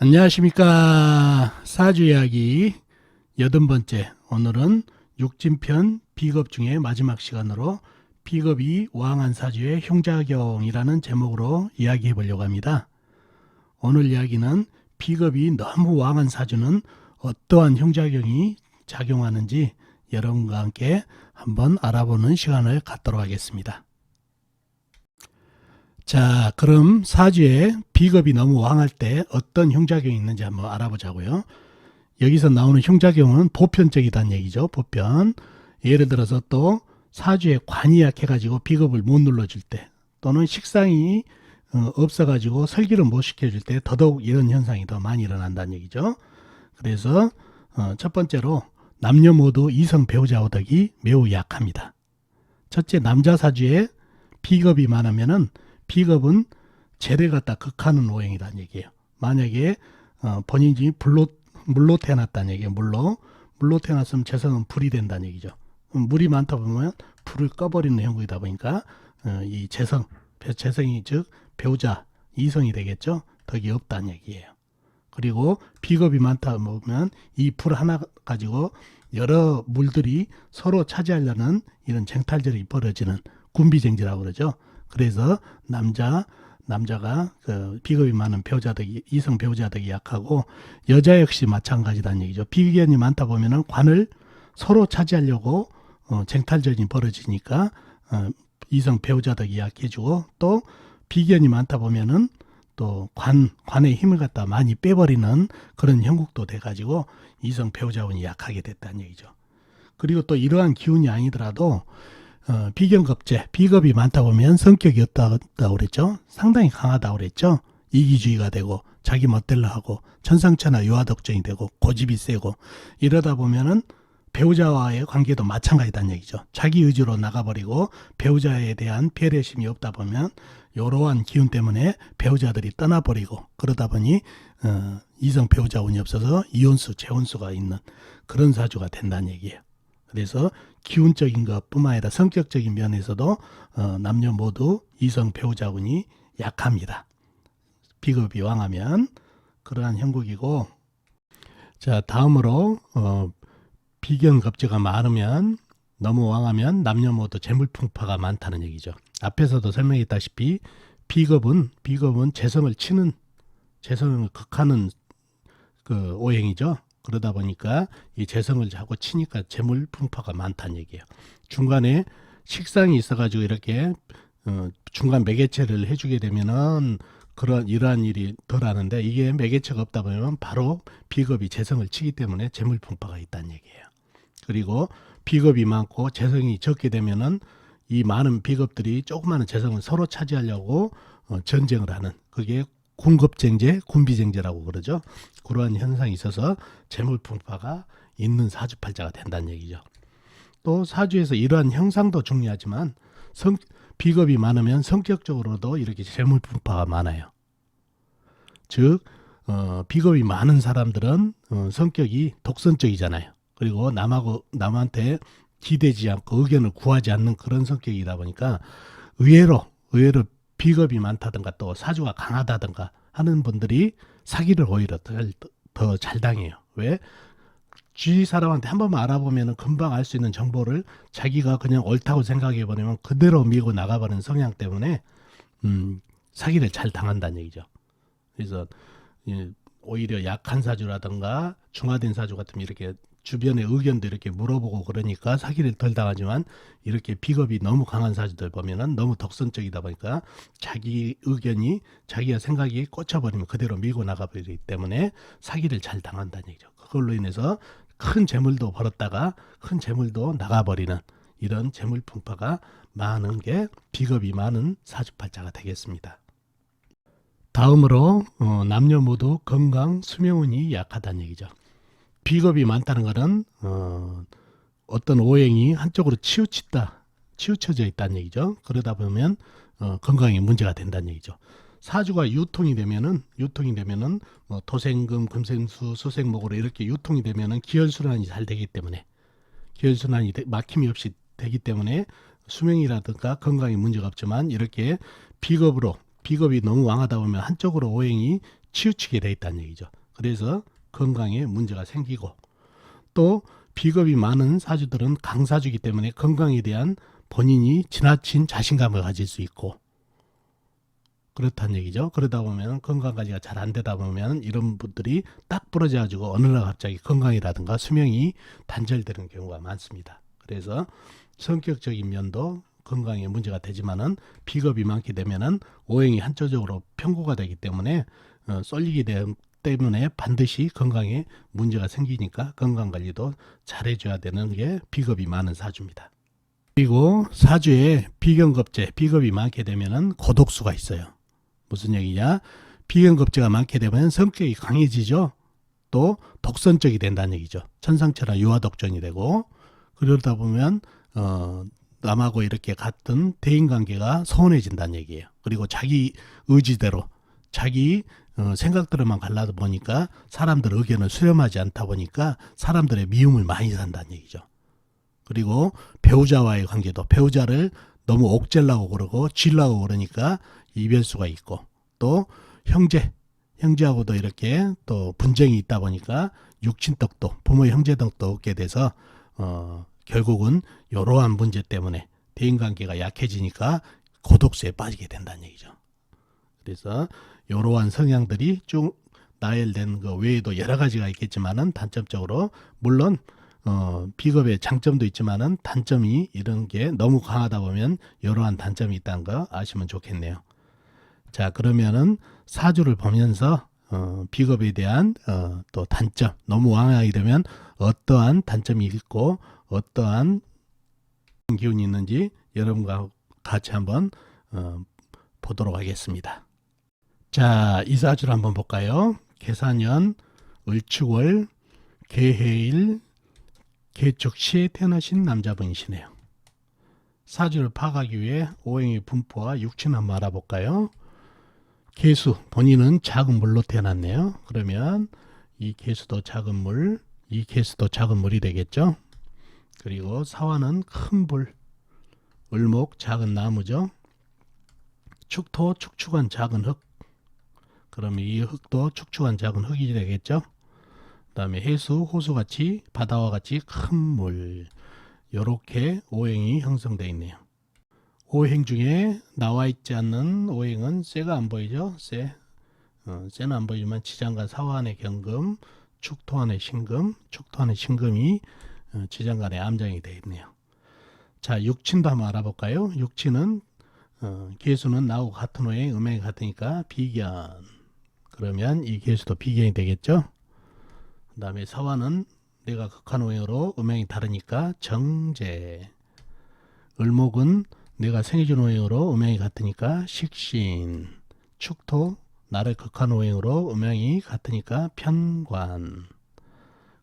안녕하십니까. 사주 이야기 80번째. 오늘은 육진편 비겁 중에 마지막 시간으로 비겁이 왕한 사주의 형작용이라는 제목으로 이야기해 보려고 합니다. 오늘 이야기는 비겁이 너무 왕한 사주는 어떠한 형작용이 작용하는지 여러분과 함께 한번 알아보는 시간을 갖도록 하겠습니다. 자, 그럼 사주에 비겁이 너무 왕할 때 어떤 형작용이 있는지 한번 알아보자고요. 여기서 나오는 형작용은 보편적이다는 얘기죠. 보편. 예를 들어서 또 사주에 관이 약해가지고 비겁을 못 눌러줄 때, 또는 식상이 없어가지고 설기를 못 시켜줄 때 더더욱 이런 현상이 더 많이 일어난다는 얘기죠. 그래서 첫 번째로 남녀 모두 이성 배우자 호덕이 매우 약합니다. 첫째, 남자 사주에 비겁이 많으면은 비겁은 재를 갖다 극하는 오행이라는 얘기예요. 만약에 본인이 물로 태어났다는 얘기예요. 물로 태어났으면 재성은 불이 된다는 얘기죠. 물이 많다 보면 불을 꺼버리는 형국이다 보니까 이 재성이 즉 배우자 이성이 되겠죠. 덕이 없다는 얘기예요. 그리고 비겁이 많다 보면 이 불 하나 가지고 여러 물들이 서로 차지하려는 이런 쟁탈전이 벌어지는 군비쟁지라고 그러죠. 그래서 남자가 그 비겁이 많은 배우자덕이, 이성 배우자덕이 약하고, 여자 역시 마찬가지다는 얘기죠. 비견이 많다 보면은 관을 서로 차지하려고 쟁탈전이 벌어지니까 이성 배우자덕이 약해지고, 또 비견이 많다 보면은 또 관의 힘을 갖다 많이 빼버리는 그런 형국도 돼가지고 이성 배우자운이 약하게 됐다는 얘기죠. 그리고 또 이러한 기운이 아니더라도 비견겁제, 비겁이 많다 보면 성격이 없다고 그랬죠. 상당히 강하다고 그랬죠. 이기주의가 되고 자기 멋대로 하고 천상천하 유아독전이 되고 고집이 세고, 이러다 보면은 배우자와의 관계도 마찬가지다는 얘기죠. 자기 의지로 나가버리고 배우자에 대한 배려심이 없다 보면 이러한 기운 때문에 배우자들이 떠나버리고, 그러다 보니 이성 배우자 운이 없어서 이혼수, 재혼수가 있는 그런 사주가 된다는 얘기예요. 그래서 기운적인 것뿐만 아니라 성격적인 면에서도 남녀 모두 이성 배우자 운이 약합니다. 비겁이 왕하면 그러한 형국이고, 자, 다음으로 비견겁제가 많으면, 너무 왕하면 남녀 모두 재물풍파가 많다는 얘기죠. 앞에서도 설명했다시피 비겁은 재성을 극하는 그 오행이죠. 그러다 보니까 이 재성을 자꾸 치니까 재물 풍파가 많다는 얘기예요. 중간에 식상이 있어가지고 이렇게 중간 매개체를 해주게 되면은 이러한 일이 덜 하는데, 이게 매개체가 없다 보면 바로 비겁이 재성을 치기 때문에 재물 풍파가 있다는 얘기예요. 그리고 비겁이 많고 재성이 적게 되면은 이 많은 비겁들이 조그마한 재성을 서로 차지하려고 전쟁을 하는, 그게 군겁쟁제, 군비쟁제라고 그러죠. 그러한 현상이 있어서 재물풍파가 있는 사주팔자가 된다는 얘기죠. 또 사주에서 이러한 형상도 중요하지만 비겁이 많으면 성격적으로도 이렇게 재물풍파가 많아요. 즉 비겁이 많은 사람들은 성격이 독선적이잖아요. 그리고 남한테 기대지 않고 의견을 구하지 않는 그런 성격이다 보니까 의외로 비겁이 많다든가 또 사주가 강하다든가 하는 분들이 사기를 오히려 더 잘 당해요. 왜? 주위 사람한테 한 번만 알아보면 금방 알 수 있는 정보를 자기가 그냥 옳다고 생각해 버리면 그대로 밀고 나가버리는 성향 때문에 사기를 잘 당한다는 얘기죠. 그래서 오히려 약한 사주라든가 중화된 사주 같으면 이렇게 주변의 의견도 이렇게 물어보고 그러니까 사기를 덜 당하지만, 이렇게 비겁이 너무 강한 사주들 보면은 너무 독선적이다 보니까 자기 의견이, 자기가 생각이 꽂혀버리면 그대로 밀고 나가버리기 때문에 사기를 잘 당한다는 얘기죠. 그걸로 인해서 큰 재물도 벌었다가 큰 재물도 나가버리는 이런 재물 풍파가 많은 게 비겁이 많은 사주팔자가 되겠습니다. 다음으로 남녀 모두 건강, 수명운이 약하다는 얘기죠. 비겁이 많다는 것은 어떤 오행이 한쪽으로 치우쳐져 있다는 얘기죠. 그러다 보면 건강에 문제가 된다는 얘기죠. 사주가 유통이 되면은 뭐 토생금, 금생수, 수생목으로 이렇게 유통이 되면은 기혈순환이 잘 되기 때문에, 기혈순환이 막힘이 없이 되기 때문에 수명이라든가 건강에 문제가 없지만, 이렇게 비겁이 너무 왕하다 보면 한쪽으로 오행이 치우치게 돼 있다는 얘기죠. 그래서 건강에 문제가 생기고, 또 비겁이 많은 사주들은 강사주이기 때문에 건강에 대한 본인이 지나친 자신감을 가질 수 있고, 그렇다는 얘기죠. 그러다 보면 건강 관리가 잘 안 되다 보면 이런 분들이 딱 부러져 가지고 어느 날 갑자기 건강이라든가 수명이 단절되는 경우가 많습니다. 그래서 성격적인 면도 건강에 문제가 되지만은 비겁이 많게 되면은 오행이 한쪽으로 편고가 되기 때문에 쏠리게 때문에 반드시 건강에 문제가 생기니까 건강 관리도 잘 해줘야 되는 게 비겁이 많은 사주입니다. 그리고 사주에 비견겁제, 비겁이 많게 되면은 고독수가 있어요. 무슨 얘기냐? 비견겁제가 많게 되면 성격이 강해지죠. 또 독선적이 된다는 얘기죠. 천상천하 유화독존이 되고, 그러다 보면 남하고 이렇게 같은 대인관계가 소원해진다는 얘기예요. 그리고 자기 의지대로 자기 생각대로만 갈라다 보니까 사람들 의견을 수렴하지 않다 보니까 사람들의 미움을 많이 산다는 얘기죠. 그리고 배우자와의 관계도 배우자를 너무 옥죄려고 그러고 쥐려고 그러니까 이별수가 있고, 또 형제하고도 이렇게 또 분쟁이 있다 보니까 육친떡도 부모 형제떡도 얻게 돼서 결국은 이러한 문제 때문에 대인관계가 약해지니까 고독수에 빠지게 된다는 얘기죠. 그래서 이러한 성향들이 쭉 나열된 그 외에도 여러 가지가 있겠지만은 단점적으로 물론 비겁의 장점도 있지만은 단점이 이런 게 너무 강하다 보면 이러한 단점이 있다는 거 아시면 좋겠네요. 자, 그러면은 사주를 보면서 비겁에 대한 또 단점, 너무 왕하게 되면 어떠한 단점이 있고 어떠한 기운이 있는지 여러분과 같이 한번 보도록 하겠습니다. 자, 이 사주를 한번 볼까요? 계사년, 을축월, 개해일, 개축시에 태어나신 남자분이시네요. 사주를 파악하기 위해 오행의 분포와 육ችን 한번 알아볼까요? 개수, 본인은 작은 물로 태어났네요. 그러면 이 개수도 작은 물, 이 개수도 작은 물이 되겠죠. 그리고 사화는 큰 불, 을목 작은 나무죠. 축토 축축한 작은 흙, 그러면 이 흙도 축축한 작은 흙이 되겠죠. 그 다음에 해수, 호수같이 바다와 같이 큰 물, 이렇게 오행이 형성되어 있네요. 오행 중에 나와 있지 않는 오행은 쇠가 안 보이죠. 쇠는 안 보이지만 지장간 사화안의 경금, 축토안의 신금, 축토안의 신금이 지장간에 암장이 되어 있네요. 자, 육친도 한번 알아볼까요? 육친은 개수는 나하고 같은 오행, 음행이 같으니까 비견. 그러면 이 개수도 비견이 되겠죠. 그 다음에 사화는 내가 극한 오행으로 음행이 다르니까 정제. 을목은 내가 생해준 오행으로 음양이 같으니까 식신. 축토 나를 극한 오행으로 음양이 같으니까 편관.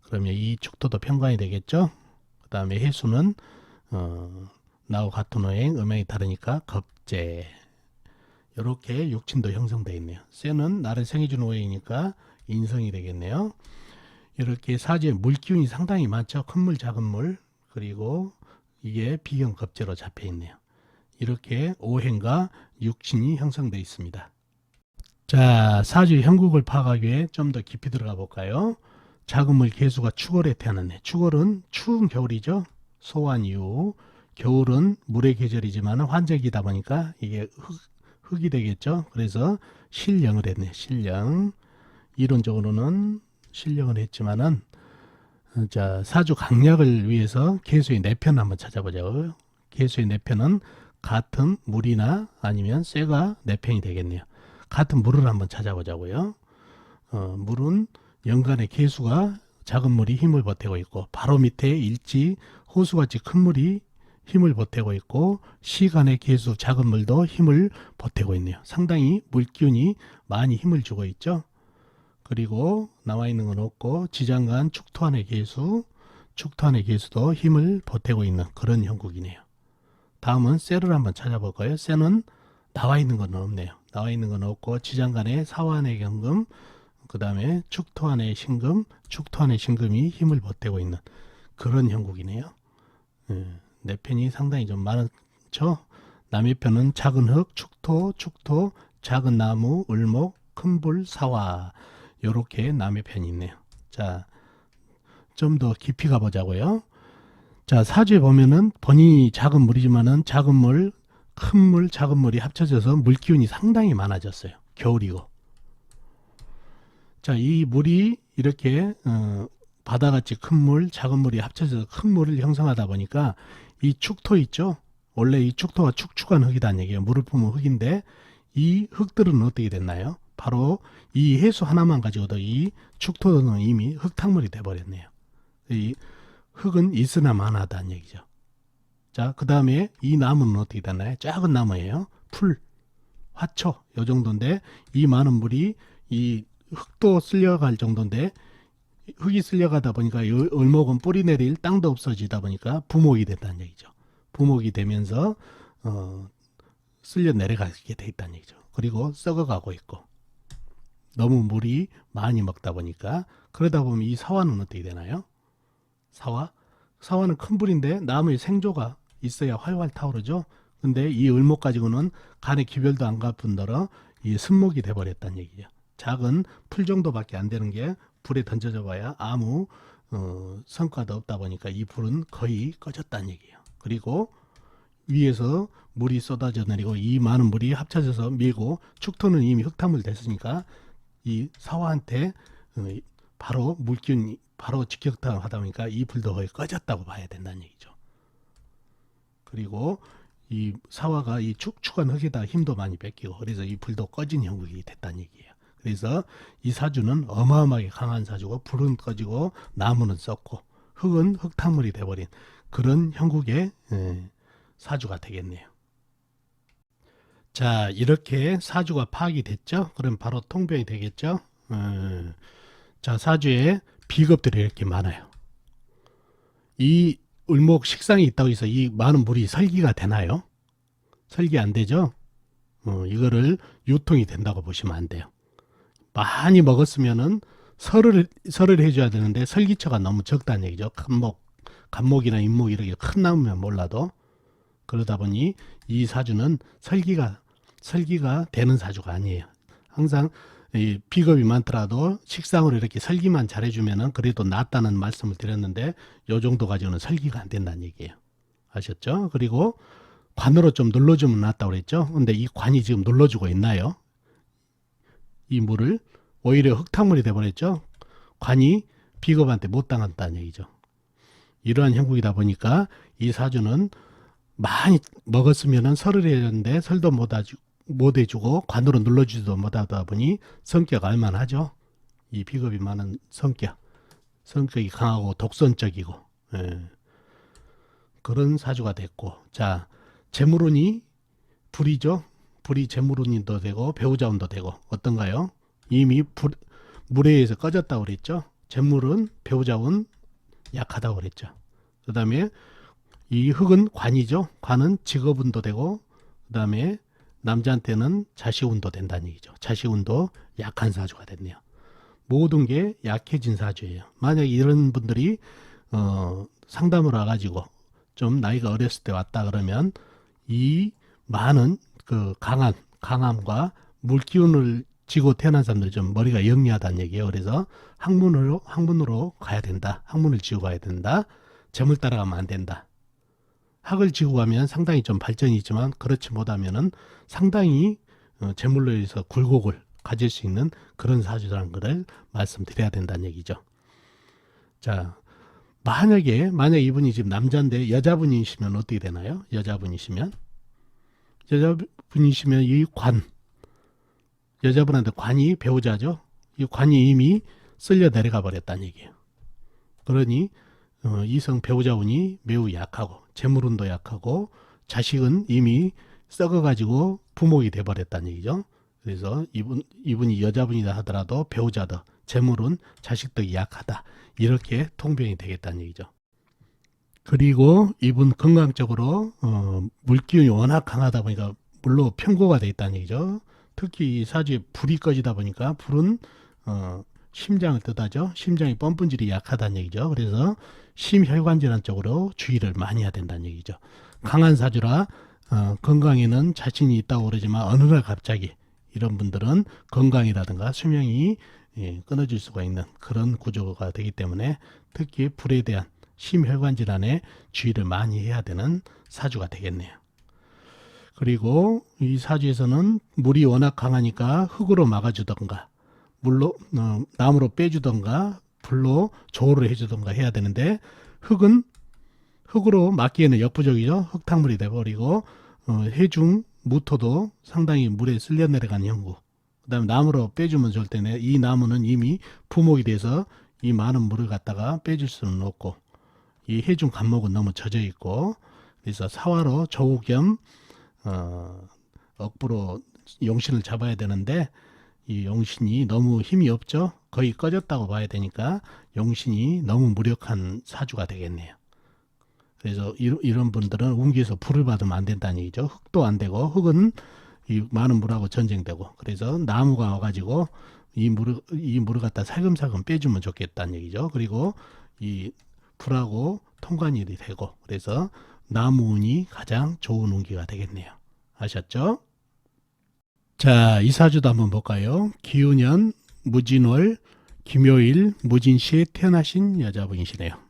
그러면 이 축토도 편관이 되겠죠. 그 다음에 해수는 나하고 같은 오행 음양이 다르니까 겁재. 이렇게 육친도 형성되어 있네요. 쇠는 나를 생해준 오행이니까 인성이 되겠네요. 이렇게 사주에 물기운이 상당히 많죠. 큰 물 작은 물, 그리고 이게 비견겁제로 잡혀 있네요. 이렇게 오행과 육친이 형성되어 있습니다. 자, 사주 형국을 파악하기 위해 좀 더 깊이 들어가 볼까요? 작은 물 개수가 축월에 태어났네. 축월은 추운 겨울이죠. 소환 이후 겨울은 물의 계절이지만 환절기다 보니까 이게 흙이 되겠죠. 그래서 신령을 했네. 신령. 이론적으로는 신령을 했지만은 자, 사주 강약을 위해서 개수의 내편 한번 찾아보자고요. 개수의 내편은 같은 물이나 아니면 쇠가 내편이 되겠네요. 같은 물을 한번 찾아보자고요. 물은 연간의 개수가 작은 물이 힘을 보태고 있고, 바로 밑에 일지 호수같이 큰 물이 힘을 보태고 있고, 시간의 개수 작은 물도 힘을 보태고 있네요. 상당히 물기운이 많이 힘을 주고 있죠. 그리고 나와 있는 건 없고, 지장간 축토안의 개수, 축토안의 개수도 힘을 보태고 있는 그런 형국이네요. 다음은 쇠를 한번 찾아볼까요? 쇠는 나와 있는 건 없네요. 나와 있는 건 없고, 지장간의 사화안의 경금, 그 다음에 축토안의 신금, 축토안의 신금이 힘을 보태고 있는 그런 형국이네요. 내 편이 상당히 좀 많죠. 남의 편은 작은 흙, 축토, 작은 나무, 을목, 큰불 사화 요렇게 남의 편이 있네요. 자, 좀 더 깊이 가보자고요. 자, 사주에 보면은 본인이 작은 물이지만은 작은 물, 큰 물, 작은 물이 합쳐져서 물 기운이 상당히 많아졌어요. 겨울이고. 자, 이 물이 이렇게 바다같이 큰 물, 작은 물이 합쳐져서 큰 물을 형성하다 보니까 이 축토 있죠? 원래 이 축토가 축축한 흙이란 얘기예요. 물을 품은 흙인데 이 흙들은 어떻게 됐나요? 바로 이 해수 하나만 가지고도 이 축토는 이미 흙탕물이 돼버렸네요. 이 흙은 있으나 마나다는 얘기죠. 자, 그 다음에 이 나무는 어떻게 됐나요? 작은 나무예요. 풀, 화초 요 정도인데 이 많은 물이 이 흙도 쓸려갈 정도인데 흙이 쓸려가다 보니까 이 을목은 뿌리 내릴 땅도 없어지다 보니까 부목이 됐다는 얘기죠. 부목이 되면서 쓸려 내려가게 돼 있다는 얘기죠. 그리고 썩어가고 있고 너무 물이 많이 먹다 보니까 그러다 보면 이 사화는 어떻게 되나요? 사화는 큰 불인데 나무의 생조가 있어야 활활 타오르죠. 근데 이 을목 가지고는 간의 기별도 안 갈 뿐더러 이 순목이 돼버렸다는 얘기죠. 작은 풀 정도밖에 안 되는 게 불에 던져져 봐야 아무 성과도 없다 보니까 이 불은 거의 꺼졌다는 얘기예요. 그리고 위에서 물이 쏟아져 내리고 이 많은 물이 합쳐져서 밀고 축토는 이미 흙탕물 됐으니까 이 사화한테 바로 물기운이 바로 직격탄을 하다 보니까 이 불도 거의 꺼졌다고 봐야 된다는 얘기죠. 그리고 이 사화가 이 축축한 흙에다 힘도 많이 뺏기고 그래서 이 불도 꺼진 형국이 됐다는 얘기예요. 그래서 이 사주는 어마어마하게 강한 사주고 불은 꺼지고 나무는 썩고 흙은 흙탕물이 돼버린 그런 형국의 사주가 되겠네요. 자, 이렇게 사주가 파악이 됐죠? 그럼 바로 통변이 되겠죠? 자, 사주에 비겁들이 이렇게 많아요. 이 을목 식상이 있다고 해서 이 많은 물이 설기가 되나요? 설기 안 되죠? 이거를 유통이 된다고 보시면 안 돼요. 많이 먹었으면은 설을 해줘야 되는데 설기처가 너무 적다는 얘기죠. 간목이나 인목 이렇게 큰 나무면 몰라도 그러다 보니 이 사주는 설기가 되는 사주가 아니에요. 항상 이 비겁이 많더라도 식상으로 이렇게 설기만 잘해주면은 그래도 낫다는 말씀을 드렸는데 요 정도 가지고는 설기가 안 된다는 얘기예요. 아셨죠? 그리고 관으로 좀 눌러주면 낫다고 그랬죠? 근데 이 관이 지금 눌러주고 있나요? 이 물을 오히려 흙탕물이 돼버렸죠. 관이 비겁한테 못 당한다는 얘기죠. 이러한 형국이다 보니까 이 사주는 많이 먹었으면은 설을 해야 되는데 설도 못 해주고 관으로 눌러주지도 못하다 보니 성격 알만하죠. 이 비겁이 많은 성격이 강하고 독선적이고 그런 사주가 됐고, 자, 재물운이 불이죠. 불이 재물운도 되고 배우자운도 되고 어떤가요? 이미 물에 의해서 꺼졌다고 그랬죠. 재물은 배우자운 약하다고 그랬죠. 그 다음에 이 흙은 관이죠. 관은 직업운도 되고 그 다음에 남자한테는 자식운도 된다는 얘기죠. 자식운도 약한 사주가 됐네요. 모든 게 약해진 사주예요. 만약 이런 분들이 상담을 와가지고 좀 나이가 어렸을 때 왔다 그러면 이 많은 그 강함과 물기운을 지고 태어난 사람들 좀 머리가 영리하다는 얘기예요. 그래서 학문으로 가야 된다. 학문을 지고 가야 된다. 재물 따라가면 안 된다. 학을 지고 가면 상당히 좀 발전이 있지만 그렇지 못하면은 상당히 재물로 인해서 굴곡을 가질 수 있는 그런 사주라는 것을 말씀드려야 된다는 얘기죠. 자, 만약 이분이 지금 남자인데 여자분이시면 어떻게 되나요? 여자분이시면 이 여자분한테 관이 배우자죠. 이 관이 이미 쓸려 내려가 버렸다는 얘기예요. 그러니 이성 배우자운이 매우 약하고 재물운도 약하고 자식은 이미 썩어가지고 부목이 돼버렸다는 얘기죠. 그래서 이분이 여자분이다 하더라도 배우자도 재물운 자식도 약하다. 이렇게 통변이 되겠다는 얘기죠. 그리고 이분 건강적으로 물기운이 워낙 강하다 보니까 물로 편고가 돼 있다는 얘기죠. 특히 사주에 불이 꺼지다 보니까 불은 심장을 뜻하죠. 심장이 뻔분질이 약하다는 얘기죠. 그래서 심혈관질환 쪽으로 주의를 많이 해야 된다는 얘기죠. 강한 사주라 건강에는 자신이 있다고 그러지만 어느 날 갑자기 이런 분들은 건강이라든가 수명이 끊어질 수가 있는 그런 구조가 되기 때문에 특히 불에 대한 심혈관 질환에 주의를 많이 해야 되는 사주가 되겠네요. 그리고 이 사주에서는 물이 워낙 강하니까 흙으로 막아주던가 물로 나무로 빼주던가 불로 조를 해주던가 해야 되는데 흙은 흙으로 막기에는 역부족이죠. 흙탕물이 돼버리고 해중 무토도 상당히 물에 쓸려 내려가는 형국. 그 다음에 나무로 빼주면 좋을 텐데 이 나무는 이미 부목이 돼서 이 많은 물을 갖다가 빼줄 수는 없고 이 해중 간목은 너무 젖어 있고 그래서 사화로 조우 겸 억부로 용신을 잡아야 되는데 이 용신이 너무 힘이 없죠. 거의 꺼졌다고 봐야 되니까 용신이 너무 무력한 사주가 되겠네요. 그래서 이런 분들은 운기에서 불을 받으면 안 된다는 얘기죠. 흙도 안 되고 흙은 이 많은 물하고 전쟁되고 그래서 나무가 와가지고 이 물을 갖다 살금살금 빼주면 좋겠다는 얘기죠. 그리고 이 불하고 통관이 되고 그래서 나무운이 가장 좋은 운기가 되겠네요. 아셨죠? 자, 이 사주도 한번 볼까요? 기운년 무진월 김요일 무진시에 태어나신 여자분이시네요.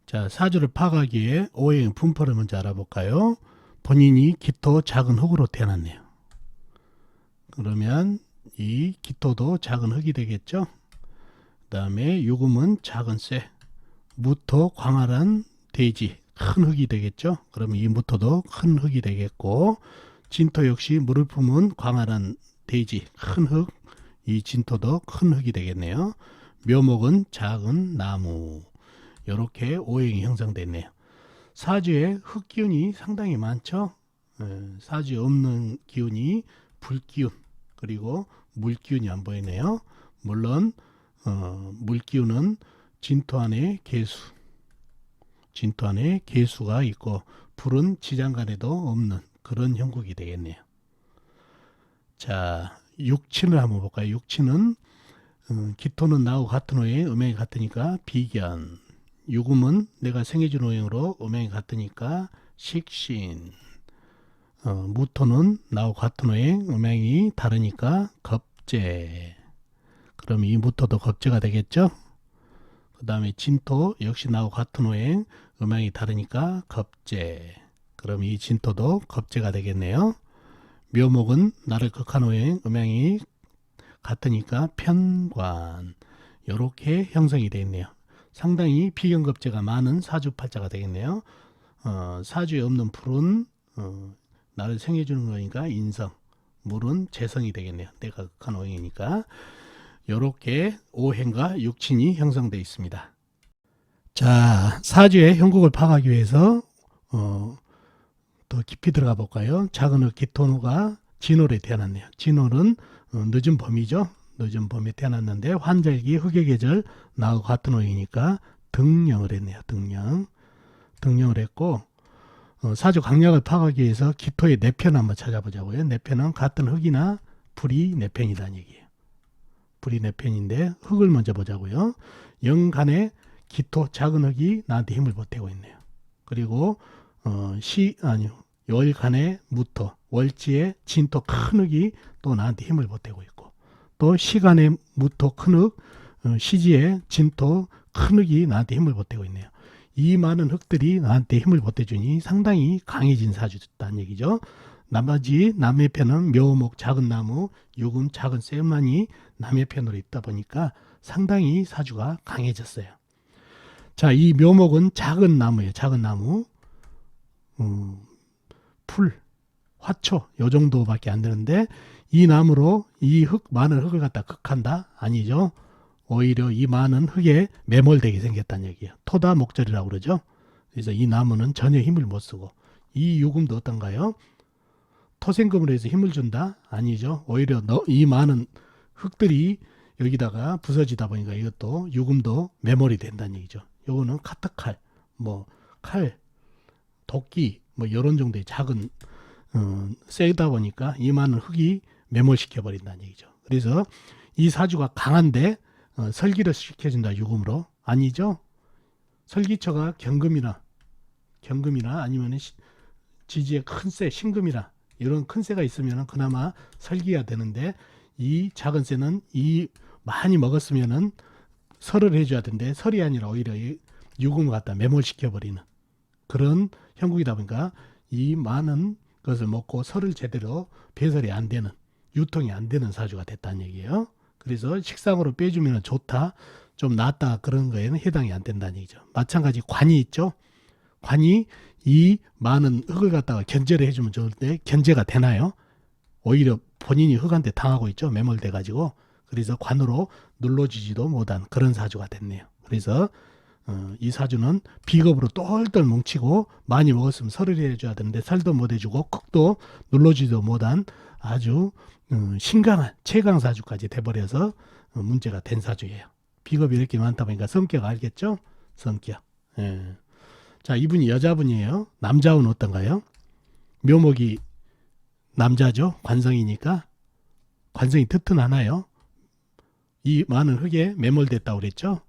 자, 사주를 파악하기에 오행 분포를 먼저 알아볼까요? 본인이 기토 작은 흙으로 태어났네요. 그러면 이 기토도 작은 흙이 되겠죠? 그 다음에 유금은 작은 쇠, 무토 광활한 대지, 큰 흙이 되겠죠? 그러면 이 무토도 큰 흙이 되겠고 진토 역시 물을 품은 광활한 대지, 큰 흙, 이 진토도 큰 흙이 되겠네요. 묘목은 작은 나무. 이렇게 오행이 형성됐네요. 사주에 흙 기운이 상당히 많죠. 사주에 없는 기운이 불기운 그리고 물기운이 안 보이네요. 물론 물기운은 진토 안에 개수가 있고 불은 지장간에도 없는 그런 형국이 되겠네요. 자, 육친을 한번 볼까요? 육친은 기토는 나하고 같은 호에 음행이 같으니까 비견, 유금은 내가 생해준 오행으로 음행이 같으니까 식신, 무토는 나하고 같은 오행 음행이 다르니까 겁재. 그럼 이 무토도 겁재가 되겠죠? 그 다음에 진토 역시 나하고 같은 오행 음행이 다르니까 겁재. 그럼 이 진토도 겁재가 되겠네요. 묘목은 나를 극한 오행 음행이 같으니까 편관. 이렇게 형성이 되어 있네요. 상당히 비견겁재가 많은 사주팔자가 되겠네요. 사주에 없는 불은 나를 생해주는 거니까 인성, 물은 재성이 되겠네요. 내가 극한 오행이니까. 이렇게 오행과 육친이 형성되어 있습니다. 자, 사주의 형국을 파악하기 위해서 더 깊이 들어가 볼까요? 작은 흙 기토가 진월에 태어났네요. 진월은 늦은 봄이죠. 늦은 봄에 태어났는데 환절기 흑의 계절 나하고 같은 오행이니까 등령을 했네요. 등령을 했고 사주 강약을 파악하기 위해서 기토의 내편 한번 찾아보자고요. 내편은 같은 흙이나 불이 내편이라는 얘기예요. 불이 내편인데 흙을 먼저 보자고요. 영간에 기토 작은 흙이 나한테 힘을 보태고 있네요. 그리고 월간에 무토 월지에 진토 큰 흙이 또 나한테 힘을 보태고 있고 또 시간에 무토 큰 흙, 시지에 진토 큰 흙이 나한테 힘을 보태고 있네요. 이 많은 흙들이 나한테 힘을 보태주니 상당히 강해진 사주다는 얘기죠. 나머지 남의 편은 묘목 작은 나무, 유금 작은 쇠만이 남의 편으로 있다 보니까 상당히 사주가 강해졌어요. 자, 이 묘목은 작은 나무예요. 작은 나무. 풀, 화초 요 정도밖에 안 되는데 이 나무로 이 많은 흙을 갖다 극한다? 아니죠. 오히려 이 많은 흙에 매몰되게 생겼다는 얘기예요. 토다 목절이라고 그러죠. 그래서 이 나무는 전혀 힘을 못 쓰고 이 유금도 어떤가요? 토생금으로 해서 힘을 준다? 아니죠. 오히려 이 많은 흙들이 여기다가 부서지다 보니까 이것도 유금도 매몰이 된다는 얘기죠. 요거는 카트칼, 칼, 도끼 이런 정도의 작은 세다 보니까 이 많은 흙이 매몰시켜 버린다는 얘기죠. 그래서 이 사주가 강한데 설기를 시켜준다 유금으로? 아니죠. 설기처가 경금이나 아니면 지지의 큰 쇠 신금이나 이런 큰 새가 있으면 그나마 설기가 되는데 이 작은 새는 이 많이 먹었으면은 설을 해줘야 되는데 설이 아니라 오히려 이 유금을 갖다 매몰시켜버리는 그런 형국이다 보니까 이 많은 것을 먹고 설을 제대로 배설이 안 되는 유통이 안 되는 사주가 됐다는 얘기예요. 그래서 식상으로 빼주면 좋다, 좀 낫다 그런 거에는 해당이 안 된다는 얘기죠. 마찬가지 관이 있죠. 관이 이 많은 흙을 갖다가 견제를 해주면 좋은데 견제가 되나요? 오히려 본인이 흙한테 당하고 있죠. 매몰돼 가지고. 그래서 관으로 눌러주지도 못한 그런 사주가 됐네요. 그래서 이 사주는 비겁으로 똘똘 뭉치고 많이 먹었으면 설을 해줘야 되는데 설도 못 해주고 쿡도 눌러주지도 못한 아주 신강한 최강사주까지 돼버려서 문제가 된 사주예요. 비겁이 이렇게 많다 보니까 성격 알겠죠? 성격. 예. 자, 이분이 여자분이에요. 남자운 어떤가요? 묘목이 남자죠. 관성이니까 관성이 튼튼하나요? 이 많은 흙에 매몰됐다고 그랬죠.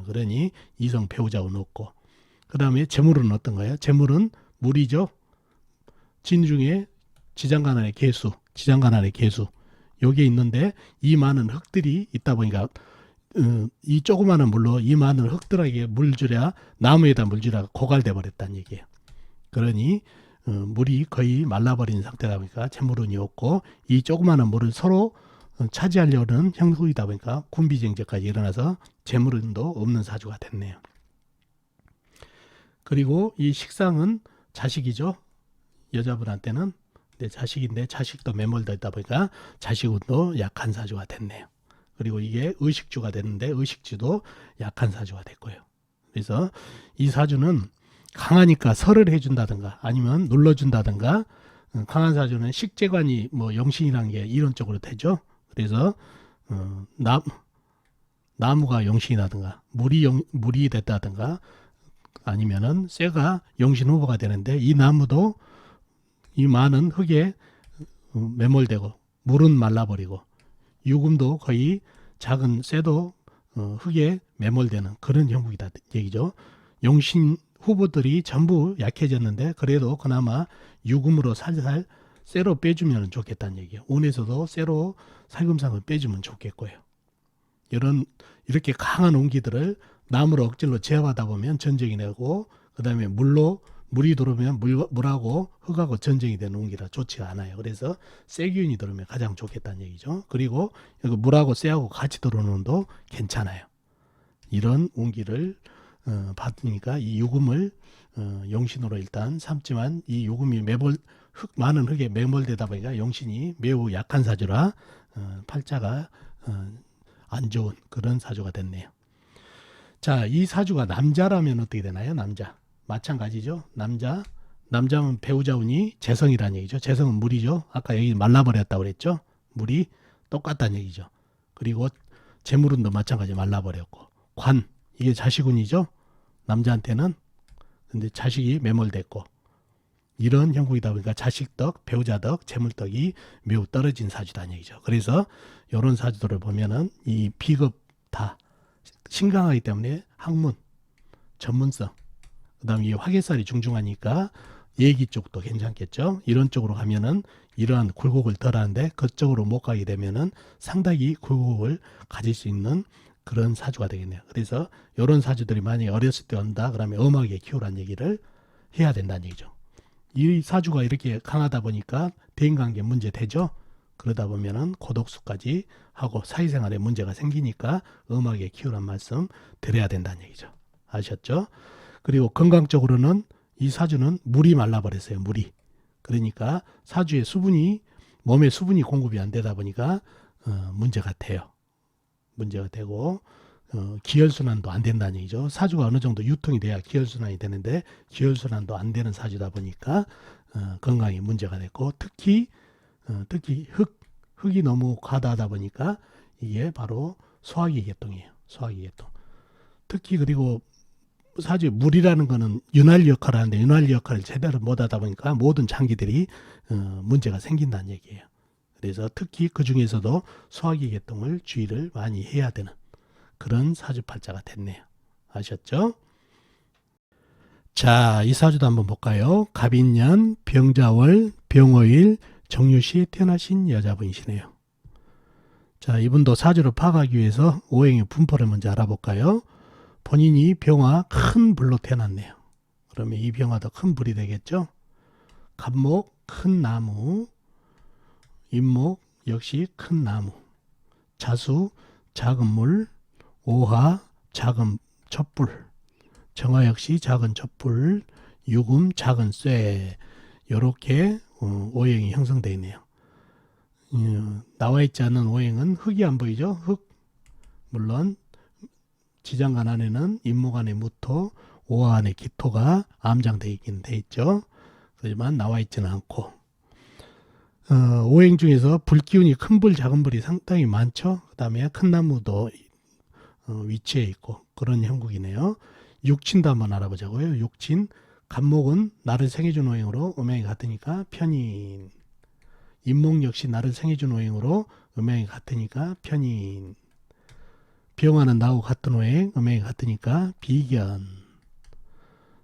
그러니 이성 배우자운 없고, 그 다음에 재물은 어떤가요? 재물은 물이죠. 진 중에 지장간환의 개수, 지장간환의 개수 요게 있는데 이 많은 흙들이 있다 보니까 이 조그마한 물로 이 많은 흙들에게 물주랴 나무에다 물주랴 고갈돼 버렸다는 얘기예요. 그러니 물이 거의 말라버린 상태다 보니까 재물운이 없고 이 조그마한 물을 서로 차지하려는 형국이다 보니까 군비쟁제까지 일어나서 재물운도 없는 사주가 됐네요. 그리고 이 식상은 자식이죠. 여자분한테는 내 자식인데 자식도 매몰되다 보니까 자식운도 약한 사주가 됐네요. 그리고 이게 의식주가 되는데 의식주도 약한 사주가 됐고요. 그래서 이 사주는 강하니까 설을 해준다든가 아니면 눌러준다든가, 강한 사주는 식재관이 뭐 영신이라는 게 이런 쪽으로 되죠. 그래서 나무가 영신이라든가 물이 됐다든가 아니면은 쇠가 영신 후보가 되는데 이 나무도 이 많은 흙에 매몰되고 물은 말라버리고 유금도 거의 작은 쇠도 흙에 매몰되는 그런 형국이다 얘기죠. 영신 후보들이 전부 약해졌는데 그래도 그나마 유금으로 살살 쇠로 빼주면 좋겠다는 얘기예요. 운에서도 쇠로 살금살금 빼주면 좋겠고요. 이렇게 강한 운기들을 나무로 억지로 제압하다 보면 전쟁이 되고, 그 다음에 물이 들어오면 물하고 흙하고 전쟁이 되는 운기라 좋지가 않아요. 그래서 쇠기운이 들어오면 가장 좋겠다는 얘기죠. 그리고 여기 물하고 쇠하고 같이 들어오는 운도 괜찮아요. 이런 운기를 받으니까 이 유금을 영신으로 일단 삼지만 이 유금이 많은 흙에 매몰되다 보니까 영신이 매우 약한 사주라 팔자가 안 좋은 그런 사주가 됐네요. 자, 이 사주가 남자라면 어떻게 되나요? 남자. 마찬가지죠. 남자는 배우자운이 재성이라는 얘기죠. 재성은 물이죠. 아까 여기 말라버렸다고 그랬죠. 물이 똑같다는 얘기죠. 그리고 재물운도 마찬가지 말라버렸고, 관, 이게 자식운이죠. 남자한테는. 근데 자식이 매몰됐고, 이런 형국이다 보니까 자식덕, 배우자덕, 재물덕이 매우 떨어진 사주다는 얘기죠. 그래서 이런 사주들을 보면은 이 비급 다 신강하기 때문에 학문, 전문성, 그 다음에 이 화개살이 중중하니까 얘기 쪽도 괜찮겠죠. 이런 쪽으로 가면은 이러한 굴곡을 덜 하는데 그쪽으로 못 가게 되면은 상당히 굴곡을 가질 수 있는 그런 사주가 되겠네요. 그래서 이런 사주들이 만약에 어렸을 때 온다 그러면 엄하게 키우라는 얘기를 해야 된다는 얘기죠. 이 사주가 이렇게 강하다 보니까 대인관계 문제 되죠. 그러다 보면은 고독수까지 하고 사회생활에 문제가 생기니까 엄하게 키우란 말씀 드려야 된다는 얘기죠. 아셨죠? 그리고 건강적으로는 이 사주는 물이 말라버렸어요. 물이. 그러니까 사주의 몸에 수분이 공급이 안 되다 보니까 문제가 돼요. 문제가 되고 기혈순환도 안 된다는 얘기죠. 사주가 어느 정도 유통이 돼야 기혈순환이 되는데 기혈순환도 안 되는 사주다 보니까 건강에 문제가 됐고, 특히 흙이 너무 과다하다 보니까 이게 바로 소화기 계통이에요. 소화기 계통. 특히 그리고 사주에 물이라는 거는 윤활유 역할을 하는데 윤활유 역할을 제대로 못하다 보니까 모든 장기들이 문제가 생긴다는 얘기예요. 그래서 특히 그 중에서도 소화기 계통을 주의를 많이 해야 되는 그런 사주팔자가 됐네요. 아셨죠? 자, 이 사주도 한번 볼까요? 갑인년, 병자월, 병오일 정유시에 태어나신 여자분이시네요. 자, 이분도 사주를 파악하기 위해서 오행의 분포를 먼저 알아볼까요? 본인이 병화 큰 불로 태어났네요. 그러면 이 병화도 큰 불이 되겠죠? 갑목 큰 나무, 임목 역시 큰 나무, 자수 작은 물, 오화 작은 촛불, 정화 역시 작은 촛불, 유금 작은 쇠, 이렇게 오행이 형성되어 있네요. 나와 있지 않은 오행은 흙이 안 보이죠? 흙. 물론 지장간 안에는 임목 안에 무토, 오화 안에 기토가 암장되어 있긴 돼 있죠. 하지만 나와 있지는 않고, 오행 중에서 불기운이 큰 불, 작은 불이 상당히 많죠. 그 다음에 큰 나무도 위치해 있고 그런 형국이네요. 육친도 한번 알아보자고요. 육친, 갑목은 나를 생해준 오행으로 음양이 같으니까 편인. 임목 역시 나를 생해준 오행으로 음양이 같으니까 편인. 병화는 나하고 같은 오행, 음양이 같으니까 비견.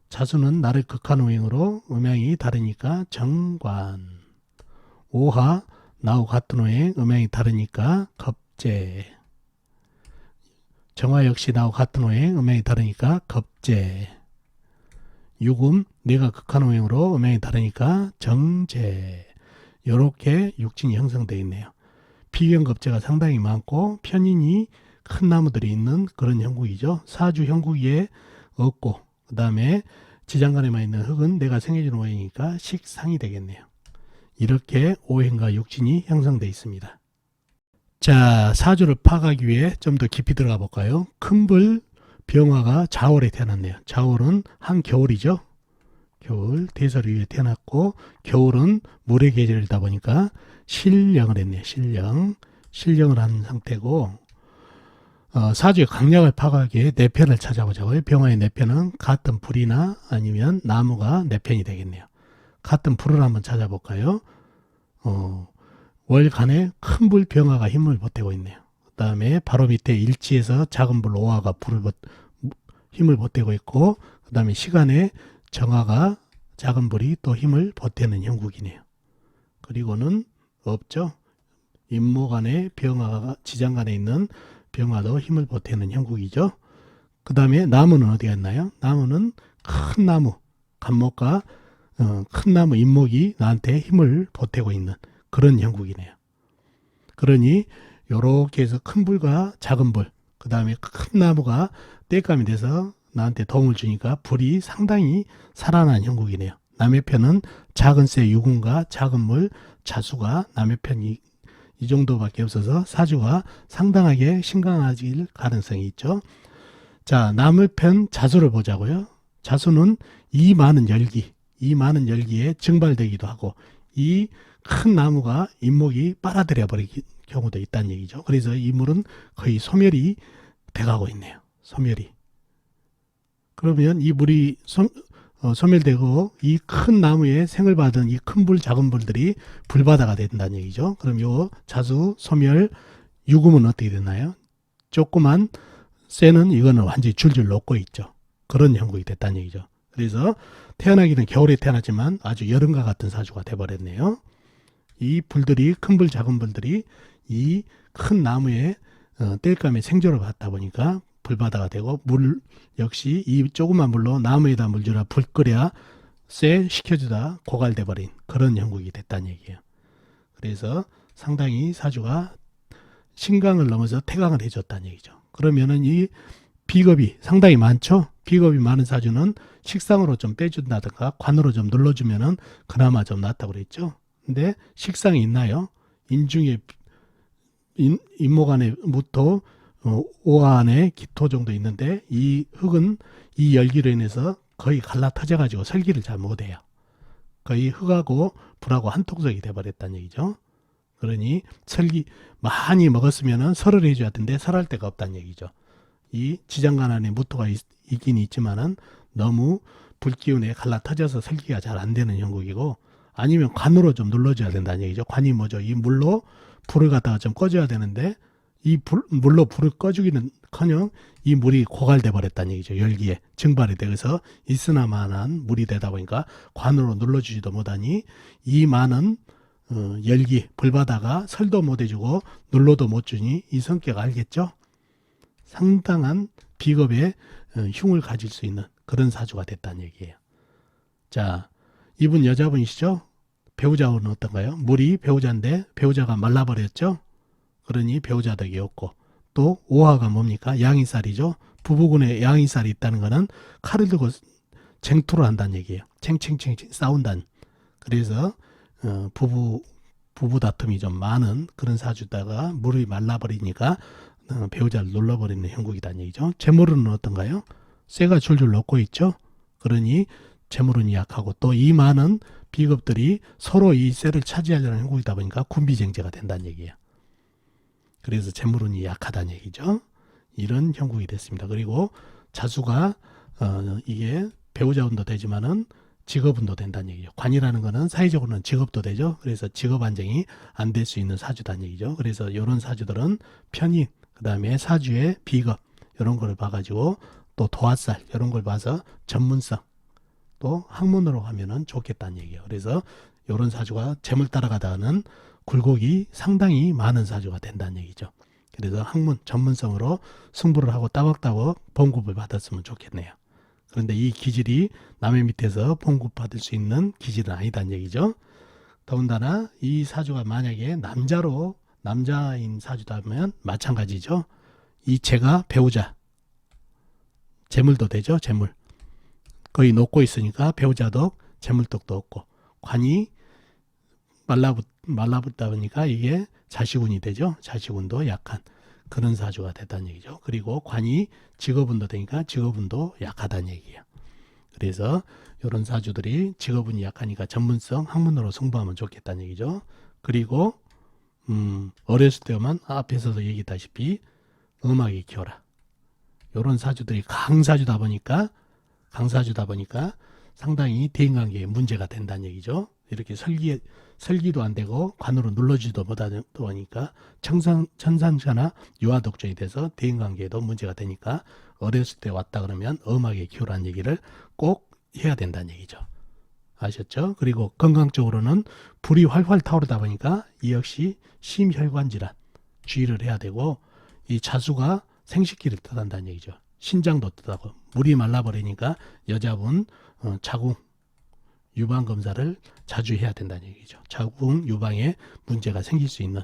자수는 나를 극한 오행으로 음양이 다르니까 정관. 오화 나하고 같은 오행, 음양이 다르니까 겁재. 정화 역시 나하고 같은 오행, 음양이 다르니까 겁재. 유금 내가 극한 오행으로 음양이 다르니까 정재. 이렇게 육진이 형성되어 있네요. 비견겁재가 상당히 많고 편인이 큰 나무들이 있는 그런 형국이죠. 사주 형국에 없고, 그 다음에 지장간에만 있는 흙은 내가 생해준 오행이니까 식상이 되겠네요. 이렇게 오행과 육진이 형성되어 있습니다. 자, 사주를 파악하기 위해 좀 더 깊이 들어가 볼까요? 큰불 병화가 자월에 태어났네요. 자월은 한겨울이죠. 겨울 대설위에 태어났고, 겨울은 물의 계절이다 보니까 신령을 했네요. 신령을 한 상태고, 사주의 강약을 파악하기 위해 내 편을 찾아보자고요. 병화의 내 편은 같은 불이나 아니면 나무가 내 편이 되겠네요. 같은 불을 한번 찾아볼까요? 월간에 큰 불 병화가 힘을 보태고 있네요. 그 다음에 바로 밑에 일지에서 작은 불 오화가 힘을 보태고 있고, 그 다음에 시간에 정화가 작은 불이 또 힘을 보태는 형국이네요. 그리고는 없죠. 임목 안에 병화가 지장간에 있는 병화도 힘을 보태는 형국이죠. 그 다음에 나무는 어디가 있나요? 나무는 큰 나무, 갑목과 큰 나무 임목이 나한테 힘을 보태고 있는 그런 형국이네요. 그러니 요렇게 해서 큰 불과 작은 불, 그 다음에 큰 나무가 땔감이 돼서 나한테 도움을 주니까 불이 상당히 살아난 형국이네요. 남의 편은 작은 쇠 유금과 작은 물 자수가 남의 편이 이 정도밖에 없어서 사주가 상당하게 신강해질 가능성이 있죠. 자, 남의 편 자수를 보자고요. 자수는 이 많은 열기에 증발되기도 하고, 이 큰 나무가 잇목이 빨아들여 버릴 경우도 있다는 얘기죠. 그래서 이 물은 거의 소멸이 돼가고 있네요. 소멸이. 그러면 이 물이 소멸되고 이 큰 나무에 생을 받은 이 큰 불, 작은 불들이 불바다가 된다는 얘기죠. 그럼 요 자수, 소멸, 유금은 어떻게 되나요? 조그만 쇠는 이거는 완전히 줄줄 녹고 있죠. 그런 형국이 됐다는 얘기죠. 그래서 태어나기는 겨울에 태어났지만 아주 여름과 같은 사주가 돼버렸네요. 이 불들이, 큰 불, 작은 불들이 이 큰 나무에 땔감에 생조를 받다 보니까 불바다가 되고, 물 역시 이 조그만 물로 나무에다 물 주라 불 끓여 쇠 식혀주다 고갈돼 버린 그런 형국이 됐다는 얘기예요. 그래서 상당히 사주가 신강을 넘어서 태강을 해줬다는 얘기죠. 그러면은 이 비겁이 상당히 많죠. 비겁이 많은 사주는 식상으로 좀 빼준다든가 관으로 좀 눌러주면은 그나마 좀 낫다고 그랬죠. 근데 식상이 있나요? 인중에 임목 안에 무토, 오화 안에 기토 정도 있는데, 이 흙은 이 열기로 인해서 거의 갈라터져 가지고 설기를 잘 못해요. 거의 흙하고 불하고 한통속이 돼버렸다는 얘기죠. 그러니 설기 많이 먹었으면은 설을 해줘야 되는데 설할 데가 없다는 얘기죠. 이 지장간 안에 무토가 있긴 있지만은 너무 불기운에 갈라터져서 설기가 잘 안 되는 형국이고, 아니면 관으로 좀 눌러줘야 된다는 얘기죠. 관이 뭐죠? 이 물로 불을 갖다가 좀 꺼줘야 되는데 물로 불을 꺼주기는커녕 이 물이 고갈돼 버렸다는 얘기죠. 열기에 증발이 되어서 있으나마한 물이 되다 보니까 관으로 눌러주지도 못하니 이 많은 열기 불바다가 설도 못 해주고 눌러도 못 주니 이 성격 알겠죠? 상당한 비겁의 흉을 가질 수 있는 그런 사주가 됐다는 얘기예요. 자, 이분 여자분이시죠? 배우자는 어떤가요? 물이 배우자인데 배우자가 말라버렸죠? 그러니 배우자 덕이 없고, 또 오화가 뭡니까? 양이살이죠. 부부군에 양이살이 있다는 것은 칼을 들고 쟁투를 한다는 얘기예요. 챙챙챙 싸운다는. 그래서 부부 다툼이 좀 많은 그런 사주다가 물이 말라버리니까 배우자를 눌러버리는 형국이다는 얘기죠. 재물은 어떤가요? 쇠가 줄줄 녹고 있죠. 그러니 재물은 약하고, 또 이 많은 비겁들이 서로 이 쇠를 차지하려는 형국이다 보니까 군비쟁제가 된다는 얘기예요. 그래서 재물운이 약하다는 얘기죠. 이런 형국이 됐습니다. 그리고 자수가 이게 배우자운도 되지만은 직업운도 된다는 얘기죠. 관이라는 거는 사회적으로는 직업도 되죠. 그래서 직업 안정이 안 될 수 있는 사주다는 얘기죠. 그래서 이런 사주들은 편인, 그 다음에 사주의 비겁 이런 걸 봐가지고, 또 도화살 이런 걸 봐서 전문성, 또 학문으로 하면은 좋겠다는 얘기예요. 그래서 이런 사주가 재물 따라가다가는 굴곡이 상당히 많은 사주가 된다는 얘기죠. 그래서 학문, 전문성으로 승부를 하고 따박따박 봉급을 받았으면 좋겠네요. 그런데 이 기질이 남의 밑에서 봉급 받을 수 있는 기질은 아니다는 얘기죠. 더군다나 이 사주가 만약에 남자인 사주다면 마찬가지죠. 이 재가 배우자, 재물도 되죠. 재물 거의 녹고 있으니까 배우자도 재물떡도 없고, 관이 말라붙다 보니까 이게 자식운이 되죠. 자식운도 약한 그런 사주가 됐다는 얘기죠. 그리고 관이 직업운도 되니까 직업운도 약하다는 얘기예요. 그래서 이런 사주들이 직업운이 약하니까 전문성, 학문으로 승부하면 좋겠다는 얘기죠. 그리고 어렸을 때만 앞에서도 얘기했다시피 음악이 키워라. 이런 사주들이 강사주다 보니까 상당히 대인관계에 문제가 된다는 얘기죠. 이렇게 설기도 안 되고 관으로 눌러주지도 못하다 보니까 천상천하나 유아독존이 돼서 대인관계에도 문제가 되니까 어렸을 때 왔다 그러면 엄하게 키우라는 얘기를 꼭 해야 된다는 얘기죠. 아셨죠? 그리고 건강적으로는 불이 활활 타오르다 보니까 이 역시 심혈관 질환 주의를 해야 되고, 이 자수가 생식기를 뜻한다는 얘기죠. 신장도 뜻하고, 물이 말라버리니까 여자분 자궁 유방 검사를 자주 해야 된다는 얘기죠. 자궁 유방에 문제가 생길 수 있는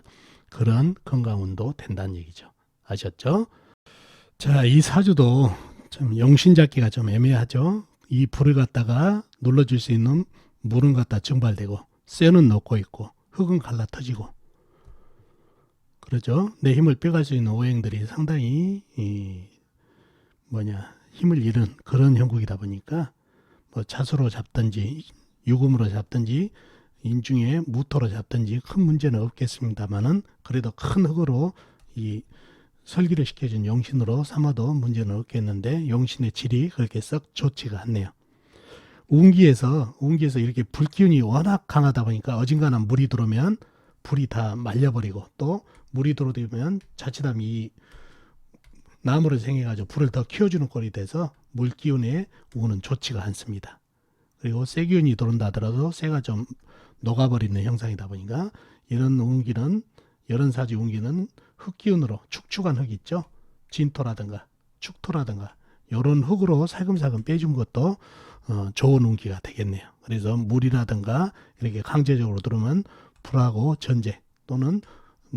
그런 건강운도 된다는 얘기죠. 아셨죠? 자, 이 사주도 좀 용신 잡기가 좀 애매하죠. 이 불을 갖다가 눌러줄 수 있는 물은 갖다 증발되고, 쇠는 녹고 있고, 흙은 갈라터지고, 그러죠. 내 힘을 빼갈 수 있는 오행들이 상당히 힘을 잃은 그런 형국이다 보니까, 뭐 자수로 잡든지 유금으로 잡든지 인중에 무토로 잡든지 큰 문제는 없겠습니다만은, 그래도 큰 흙으로 이 설기를 시켜준 용신으로 삼아도 문제는 없겠는데, 용신의 질이 그렇게 썩 좋지가 않네요. 운기에서 이렇게 불기운이 워낙 강하다 보니까 어딘가나 물이 들어오면 불이 다 말려버리고, 또 물이 들어오면 자칫하면 이 나무를 생겨가지고 불을 더 키워주는 꼴이 돼서 물기운의 운은 좋지가 않습니다. 그리고 쇠기운이 들어온다 하더라도 쇠가 좀 녹아버리는 형상이다 보니까, 이런 사주 운기는 흙기운으로 축축한 흙 있죠. 진토라든가 축토라든가 이런 흙으로 살금살금 빼준 것도 좋은 운기가 되겠네요. 그래서 물이라든가 이렇게 강제적으로 들어오면 불하고 전제, 또는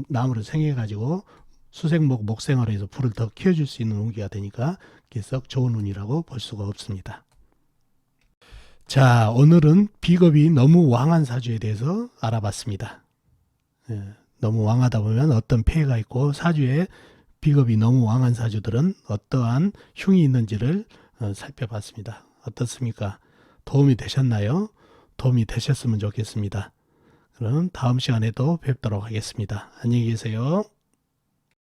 나무를 생해가지고 수생목 목생활을 해서 불을 더 키워줄 수 있는 운기가 되니까 썩 좋은 운이라고 볼 수가 없습니다. 자, 오늘은 비겁이 너무 왕한 사주에 대해서 알아봤습니다. 너무 왕하다 보면 어떤 폐해가 있고, 사주에 비겁이 너무 왕한 사주들은 어떠한 흉이 있는지를 살펴봤습니다. 어떻습니까? 도움이 되셨나요? 도움이 되셨으면 좋겠습니다. 그럼 다음 시간에도 뵙도록 하겠습니다. 안녕히 계세요.